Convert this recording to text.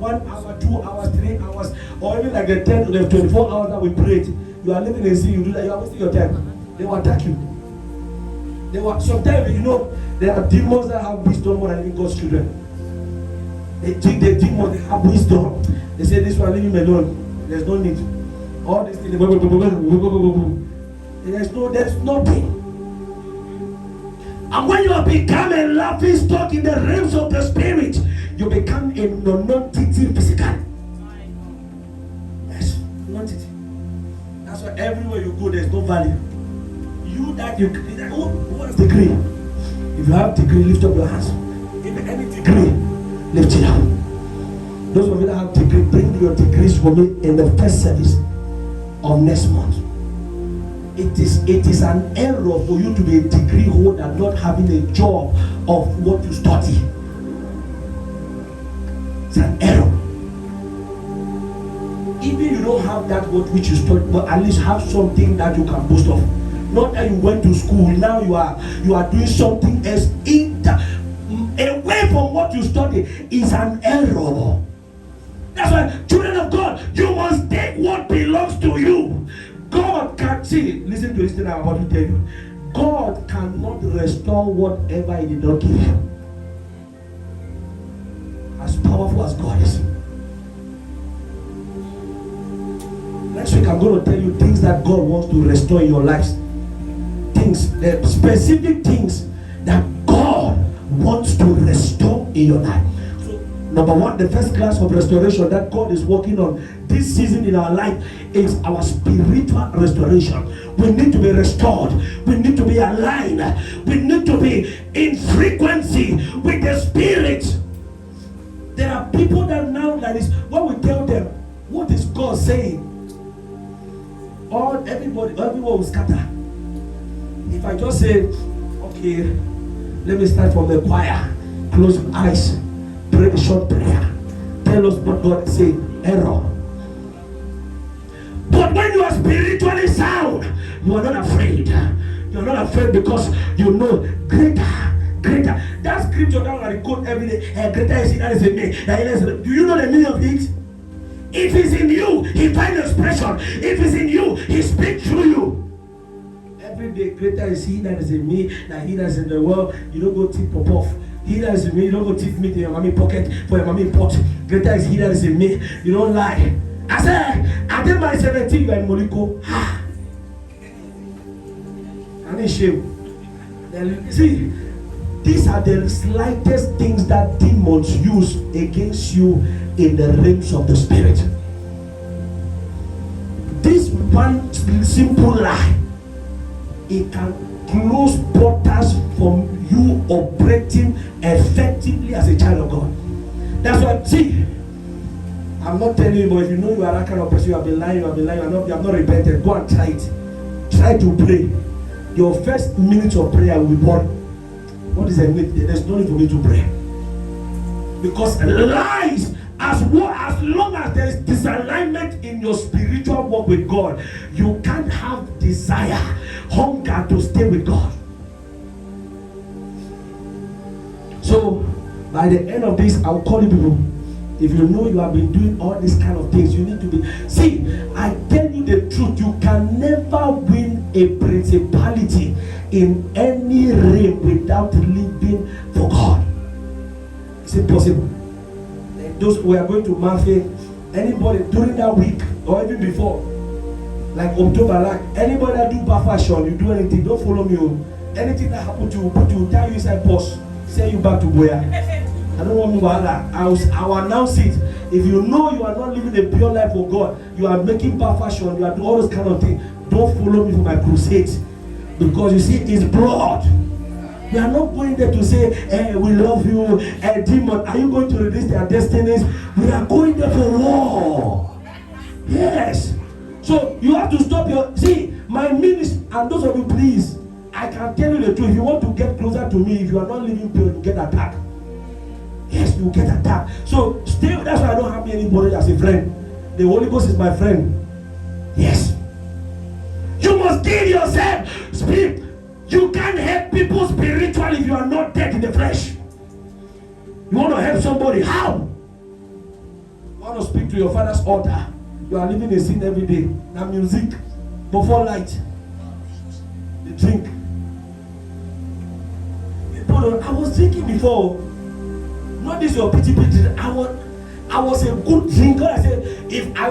1 hour, 2 hours, 3 hours, or even like the 10 or the 24 hours that we prayed, you are living in sin, you do that, you are wasting your time. They will attack you. Sometimes, there are demons that have wisdom more than even God's children. The demons, they have wisdom. They say, this one, leave him alone. There's no need. All these things, there's nothing. And when you become a laughing stock in the realms of the spirit, you become a non-entity physical. Yes, non-entity. That's why everywhere you go, there's no value. What is degree? If you have degree, lift up your hands. If any degree, lift it up. Those of you that have degree, bring your degrees for me in the first service of next month. It is an error for you to be a degree holder not having a job of what you study. It's an error. Even you don't have that word which you study, but at least have something that you can boast of. Not that you went to school, now you are doing something else away from what you study is an error. That's why, children of God, you must take what belongs to you. God can see. Listen to this thing I'm about to tell you. God cannot restore whatever He did not give you. As powerful as God is. Next week I'm going to tell you things that God wants to restore in your lives. The specific things that God wants to restore in your life. So, number one, the first class of restoration that God is working on this season in our life is our spiritual restoration. We need to be restored. We need to be aligned. We need to be in frequency with the Spirit. There are people that now, that is, when we tell them, what is God saying? Everyone will scatter. If I just say, okay, let me start from the choir, close your eyes, pray a short prayer, tell us what God is saying, error. But when you are spiritually sound, you are not afraid. You are not afraid because you know greater. That scripture that I quote every day, greater is He that is in me. Do you know the meaning of it? If He's in you, He finds expression. If He's in you, He speaks through you. Every day, greater is He that is in me than he that is in the world. You don't go tip pop off. He that is in me, you don't go tip meat in your mommy pocket for your mommy pot. Greater is He that is in me. You don't lie. I said, I did my 17, you are in Moliko. I'm in shame. See, these are the slightest things that demons use against you in the realms of the spirit. This one simple lie, it can close portals from you operating effectively as a child of God. That's why, see, I'm not telling you, but if you know you are that kind of person, you have been lying, you have not repented, go and try it. Try to pray. Your first minute of prayer will be boring. What is a minute? There's no need for me to pray. Because lies, as long as there is disalignment in your spiritual walk with God, you can't have desire, hunger to stay with God. So, by the end of this, I'll call you people. If you know you have been doing all these kind of things, you need to be. See, I tell you the truth, you can never win a principality in any realm without living for God. It's impossible. Those we are going to Matthew, anybody during that week or even before, like October, like anybody that do bar fashion, you do anything, don't follow me. Anything that happen to you, put you, tie you inside bus, send you back to Boya. I don't want Muhala. I'll announce it. If you know you are not living a pure life for God, you are making bad fashion, you are doing all those kind of things, don't follow me for my crusades. Because you see, it's blood. We are not going there to say, hey, we love you, demon, are you going to release their destinies? We are going there for war. Yes. So you have to stop your, see, my ministry, and those of you, please, I can tell you the truth. If you want to get closer to me, if you are not living pure, you get attacked. Yes, you get attacked. So still, that's why I don't have anybody as a friend. The Holy Ghost is my friend. Yes. You must give yourself spirit. You can't help people spiritually if you are not dead in the flesh. You want to help somebody? How? want to speak to your father's altar. You are living in sin every day. Now music, before light, the drink. I was drinking before. Not this your pity. I was a good drinker. I said, if I